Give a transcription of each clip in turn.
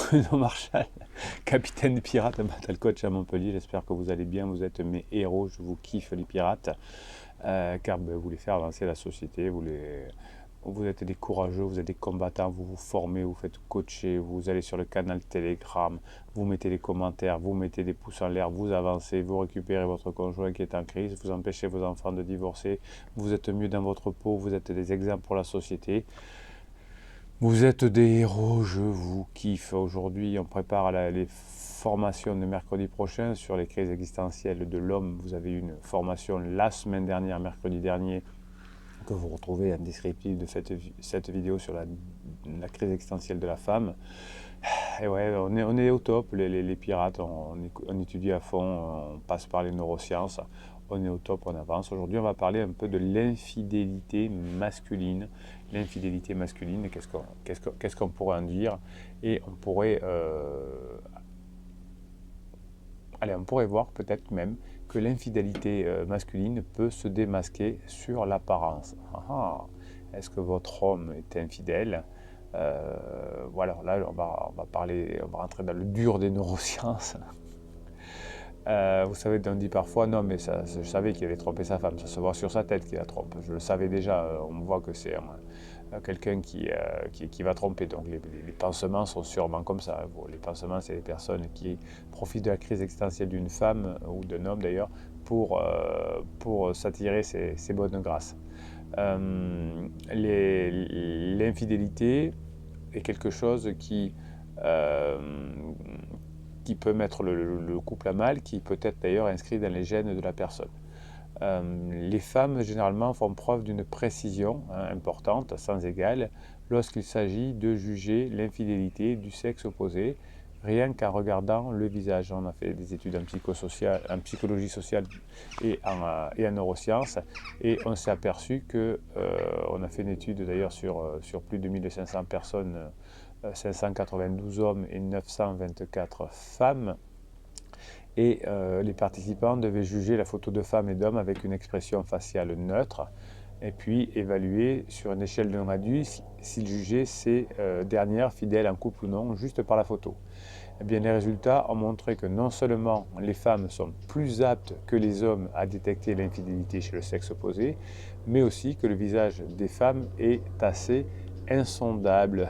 Bruno Marchal, capitaine des pirates, battle coach à Montpellier. J'espère que vous allez bien, vous êtes mes héros, je vous kiffe les pirates, car vous voulez faire avancer la société, vous êtes des courageux, vous êtes des combattants, vous vous formez, vous faites coacher, vous allez sur le canal Telegram, vous mettez des commentaires, vous mettez des pouces en l'air, vous avancez, vous récupérez votre conjoint qui est en crise, vous empêchez vos enfants de divorcer, vous êtes mieux dans votre peau, vous êtes des exemples pour la société. Vous êtes des héros, je vous kiffe. Aujourd'hui, on prépare les formations de mercredi prochain sur les crises existentielles de l'homme. Vous avez eu une formation la semaine dernière, mercredi dernier, que vous retrouvez en descriptif de cette vidéo sur la crise existentielle de la femme. Et ouais, on est au top, les pirates, on étudie à fond, on passe par les neurosciences, on est au top, on avance. Aujourd'hui, on va parler un peu de l'infidélité masculine. L'infidélité masculine, qu'est-ce qu'on pourrait en dire? Et on pourrait voir peut-être même que l'infidélité masculine peut se démasquer sur l'apparence. Est-ce que votre homme est infidèle? Voilà, là on va parler, on va rentrer dans le dur des neurosciences. Vous savez, on dit parfois, non mais ça, je savais qu'il allait tromper sa femme, ça se voit sur sa tête qu'il la trompe. Je le savais déjà, on voit que c'est quelqu'un qui va tromper. Donc les pansements sont sûrement comme ça. Les pansements, c'est les personnes qui profitent de la crise existentielle d'une femme ou d'un homme d'ailleurs pour s'attirer ses bonnes grâces. L'infidélité est quelque chose qui peut mettre le couple à mal, qui peut être d'ailleurs inscrit dans les gènes de la personne. Les femmes généralement font preuve d'une précision importante, sans égale, lorsqu'il s'agit de juger l'infidélité du sexe opposé, rien qu'en regardant le visage. On a fait des études en psychologie sociale et en neurosciences, et on s'est aperçu que, on a fait une étude d'ailleurs sur plus de 1500 personnes, 592 hommes et 924 femmes, et les participants devaient juger la photo de femmes et d'hommes avec une expression faciale neutre, et puis évaluer sur une échelle de 1 à 10 s'ils jugeaient ces dernières fidèles en couple ou non, juste par la photo. Eh bien, les résultats ont montré que non seulement les femmes sont plus aptes que les hommes à détecter l'infidélité chez le sexe opposé, mais aussi que le visage des femmes est assez insondable.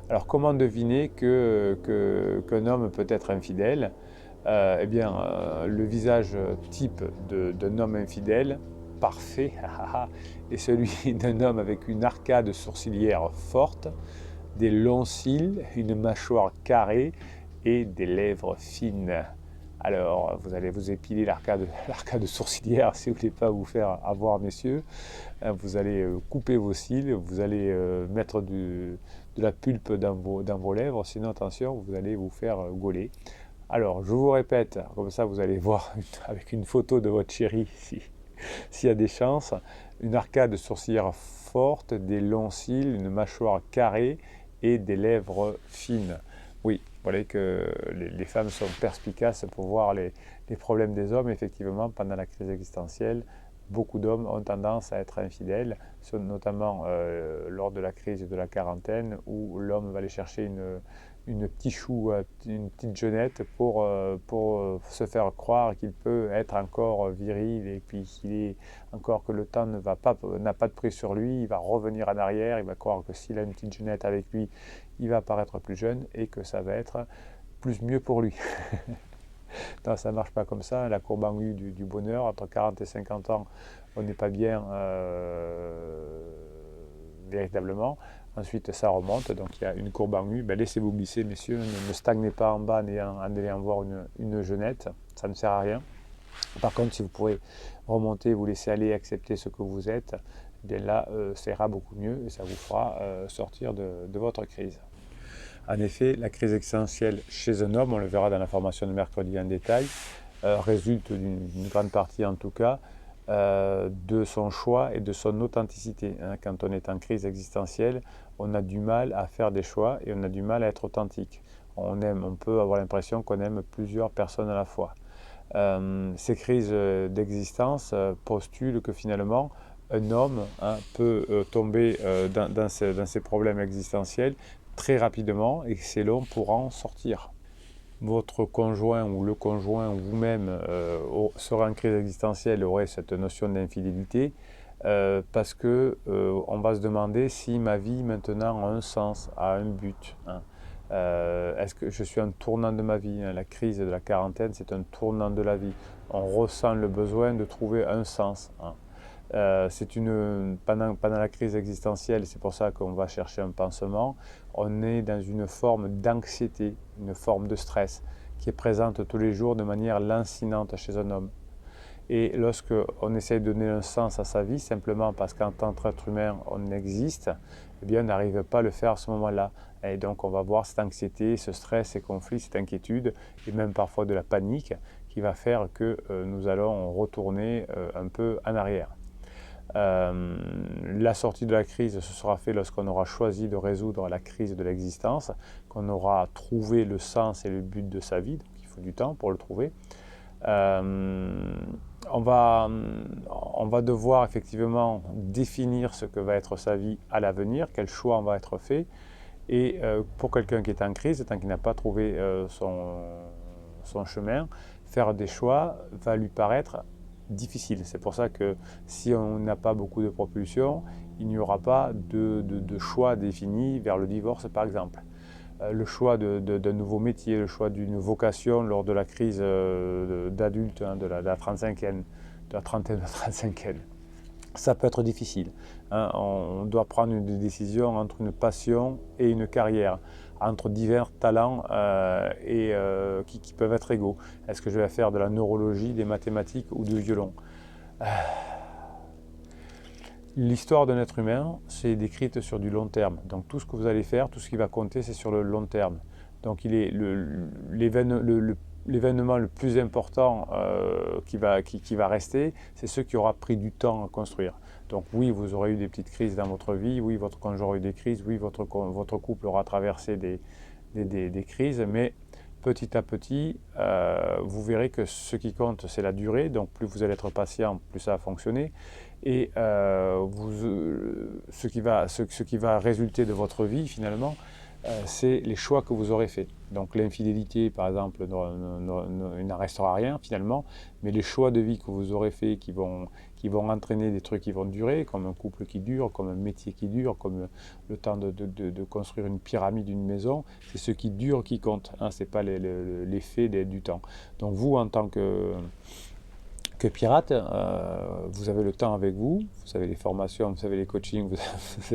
Alors, comment deviner qu'un homme peut être infidèle? Le visage type d'un homme infidèle, parfait, est celui d'un homme avec une arcade sourcilière forte, des longs cils, une mâchoire carrée et des lèvres fines. Alors, vous allez vous épiler l'arcade sourcilière si vous ne voulez pas vous faire avoir, messieurs. Vous allez couper vos cils, vous allez mettre de la pulpe dans vos lèvres, sinon attention, vous allez vous faire gauler. Alors, je vous répète, comme ça vous allez voir avec une photo de votre chérie s'il y a des chances, une arcade sourcilière forte, des longs cils, une mâchoire carrée et des lèvres fines. Oui, vous voyez que les femmes sont perspicaces pour voir les problèmes des hommes. Effectivement, pendant la crise existentielle, beaucoup d'hommes ont tendance à être infidèles, notamment lors de la crise de la quarantaine, où l'homme va aller chercher une petite chou, une petite jeunette pour se faire croire qu'il peut être encore viril, et puis qu'il est encore, que le temps n'a pas de prise sur lui. Il va revenir en arrière, il va croire que s'il a une petite jeunette avec lui, il va paraître plus jeune et que ça va être mieux pour lui. Non, ça ne marche pas comme ça. La courbe en U du bonheur, entre 40 et 50 ans, on n'est pas bien véritablement. Ensuite, ça remonte, donc il y a une courbe en U. Laissez-vous glisser, messieurs, ne stagnez pas en bas en allant voir une jeunette, ça ne sert à rien. Par contre, si vous pourrez remonter, vous laisser aller, accepter ce que vous êtes, bien là, ça ira beaucoup mieux et ça vous fera sortir de votre crise. En effet, la crise existentielle chez un homme, on le verra dans la formation de mercredi en détail, résulte d'une grande partie en tout cas de son choix et de son authenticité. Quand on est en crise existentielle, on a du mal à faire des choix et on a du mal à être authentique. On peut avoir l'impression qu'on aime plusieurs personnes à la fois. Ces crises d'existence postulent que finalement un homme peut tomber dans ces problèmes existentiels très rapidement et que c'est long pour en sortir. Votre conjoint ou le conjoint ou vous-même serait en crise existentielle, aurait cette notion d'infidélité, parce que on va se demander si ma vie maintenant a un sens, a un but, hein. Est-ce que je suis un tournant de ma vie, hein? La crise de la quarantaine, c'est un tournant de la vie. On ressent le besoin de trouver un sens, hein. Pendant la crise existentielle, c'est pour ça qu'on va chercher un pansement, on est dans une forme d'anxiété, une forme de stress qui est présente tous les jours de manière lancinante chez un homme. Et lorsque on essaie de donner un sens à sa vie, simplement parce qu'en tant qu'être humain, on existe, eh bien, on n'arrive pas à le faire à ce moment-là. Et donc, on va voir cette anxiété, ce stress, ces conflits, cette inquiétude, et même parfois de la panique, qui va faire que nous allons retourner un peu en arrière. La sortie de la crise, ce sera fait lorsqu'on aura choisi de résoudre la crise de l'existence, qu'on aura trouvé le sens et le but de sa vie, donc il faut du temps pour le trouver. On va devoir effectivement définir ce que va être sa vie à l'avenir, quel choix on va être fait. Et pour quelqu'un qui est en crise, tant qu'il n'a pas trouvé son chemin, faire des choix va lui paraître difficile. C'est pour ça que si on n'a pas beaucoup de propulsion, il n'y aura pas de choix défini vers le divorce par exemple. Le choix d'un nouveau métier, le choix d'une vocation lors de la crise d'adulte, hein, de la 35e, de la trentaine, de la 35e. Ça peut être difficile, hein. On doit prendre une décision entre une passion et une carrière, entre divers talents qui peuvent être égaux. Est-ce que je vais faire de la neurologie, des mathématiques ou du violon? L'histoire d'un être humain, c'est décrite sur du long terme. Donc tout ce que vous allez faire, tout ce qui va compter, c'est sur le long terme. Donc l'événement le plus important qui va rester, c'est ce qui aura pris du temps à construire. Donc oui, vous aurez eu des petites crises dans votre vie, oui, votre conjoint aura eu des crises, oui, votre couple aura traversé des crises, mais petit à petit, vous verrez que ce qui compte, c'est la durée. Donc plus vous allez être patient, plus ça va fonctionner. Et ce qui va résulter de votre vie, finalement, c'est les choix que vous aurez faits. Donc l'infidélité, par exemple, n'en restera rien, finalement, mais les choix de vie que vous aurez faits qui vont entraîner des trucs qui vont durer, comme un couple qui dure, comme un métier qui dure, comme le temps de construire une pyramide, une maison, c'est ce qui dure qui compte, hein, ce n'est pas l'effet du temps. Donc vous, en tant que pirate, vous avez le temps avec vous, vous avez les formations, vous avez les coachings, vous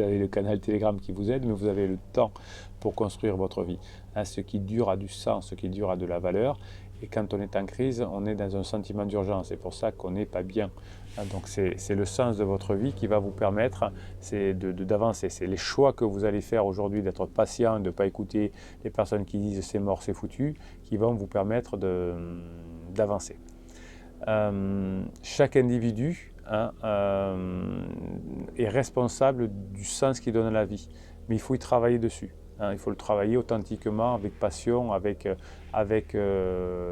avez le canal Telegram qui vous aide, mais vous avez le temps pour construire votre vie. Hein, ce qui dure a du sens, ce qui dure a de la valeur. Et quand on est en crise, on est dans un sentiment d'urgence. C'est pour ça qu'on n'est pas bien. Hein, donc c'est le sens de votre vie qui va vous permettre d'avancer. C'est les choix que vous allez faire aujourd'hui, d'être patient, de ne pas écouter les personnes qui disent c'est mort, c'est foutu, qui vont vous permettre d'avancer. Chaque individu, hein, est responsable du sens qu'il donne à la vie, mais il faut y travailler dessus, hein, il faut le travailler authentiquement, avec passion, avec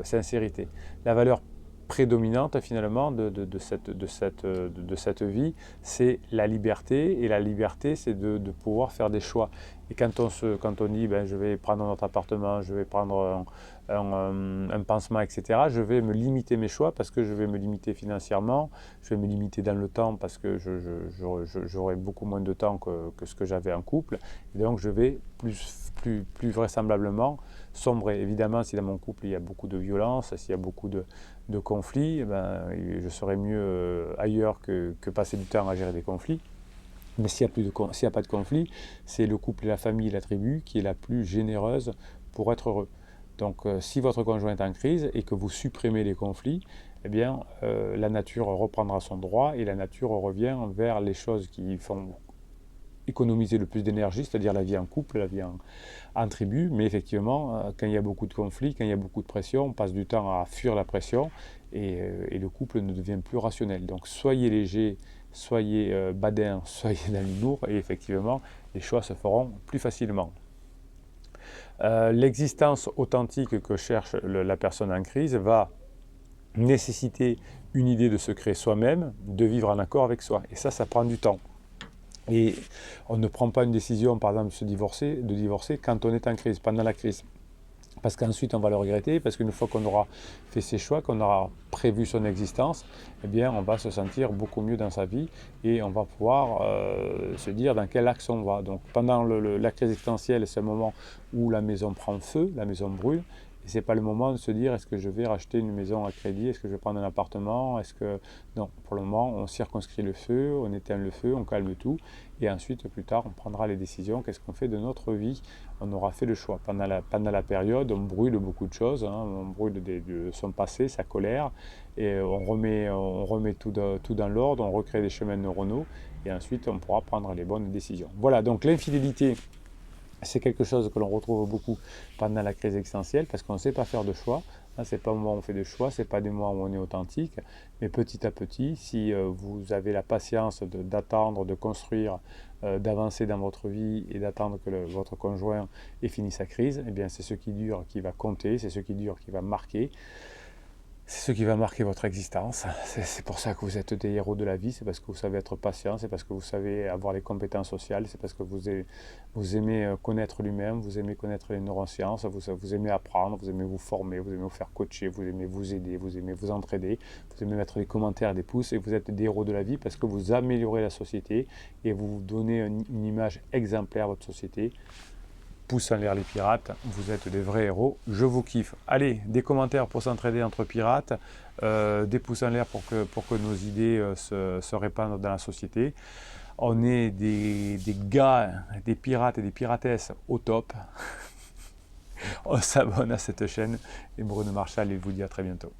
sincérité. La valeur prédominante finalement de cette vie, c'est la liberté, et la liberté, c'est de pouvoir faire des choix. Et quand on dit ben, je vais prendre notre appartement, je vais prendre un pansement, etc., je vais me limiter mes choix parce que je vais me limiter financièrement, je vais me limiter dans le temps parce que j'aurai beaucoup moins de temps que ce que j'avais en couple, et donc je vais plus vraisemblablement sombrer. Évidemment, si dans mon couple il y a beaucoup de violence, s'il y a beaucoup de conflits, ben, je serai mieux ailleurs que passer du temps à gérer des conflits. Mais s'il n'y a pas de conflit, c'est le couple et la famille et la tribu qui est la plus généreuse pour être heureux. Donc si votre conjoint est en crise et que vous supprimez les conflits, eh bien la nature reprendra son droit et la nature revient vers les choses qui font économiser le plus d'énergie, c'est-à-dire la vie en couple, la vie en tribu. Mais effectivement, quand il y a beaucoup de conflits, quand il y a beaucoup de pression, on passe du temps à fuir la pression et le couple ne devient plus rationnel. Donc soyez léger, soyez badin, soyez dans l'humour et effectivement, les choix se feront plus facilement. L'existence authentique que cherche la personne en crise va nécessiter une idée de se créer soi-même, de vivre en accord avec soi. Et ça prend du temps. Et on ne prend pas une décision, par exemple, de divorcer quand on est en crise, pendant la crise. Parce qu'ensuite, on va le regretter, parce qu'une fois qu'on aura fait ses choix, qu'on aura prévu son existence, eh bien, on va se sentir beaucoup mieux dans sa vie et on va pouvoir se dire dans quel axe on va. Donc, pendant la crise existentielle, c'est un moment où la maison prend feu, la maison brûle. Et ce n'est pas le moment de se dire est-ce que je vais racheter une maison à crédit, est-ce que je vais prendre un appartement, est-ce que... Non, pour le moment, on circonscrit le feu, on éteint le feu, on calme tout. Et ensuite, plus tard, on prendra les décisions. Qu'est-ce qu'on fait de notre vie? On aura fait le choix. Pendant la période, on brûle beaucoup de choses, hein. On brûle de son passé, sa colère, et on remet tout dans l'ordre, on recrée des chemins neuronaux, et ensuite on pourra prendre les bonnes décisions. Voilà, donc l'infidélité, c'est quelque chose que l'on retrouve beaucoup pendant la crise existentielle parce qu'on ne sait pas faire de choix. Ce n'est pas au moment où on fait des choix, ce n'est pas des moments où on est authentique. Mais petit à petit, si vous avez la patience d'attendre, de construire, d'avancer dans votre vie et d'attendre que votre conjoint ait fini sa crise, eh bien c'est ce qui dure qui va compter, c'est ce qui dure qui va marquer. C'est ce qui va marquer votre existence. C'est pour ça que vous êtes des héros de la vie. C'est parce que vous savez être patient, c'est parce que vous savez avoir les compétences sociales, c'est parce que vous aimez connaître lui-même, vous aimez connaître les neurosciences, vous aimez apprendre, vous aimez vous former, vous aimez vous faire coacher, vous aimez vous aider, vous aimez vous entraider, vous aimez mettre des commentaires, des pouces, et vous êtes des héros de la vie parce que vous améliorez la société et vous donnez une image exemplaire à votre société. Pouce en l'air les pirates, vous êtes des vrais héros, je vous kiffe. Allez, des commentaires pour s'entraider entre pirates, des pouces en l'air pour que nos idées se répandent dans la société. On est des gars, des pirates et des piratesses au top. On s'abonne à cette chaîne et Bruno Marchal, il vous dit à très bientôt.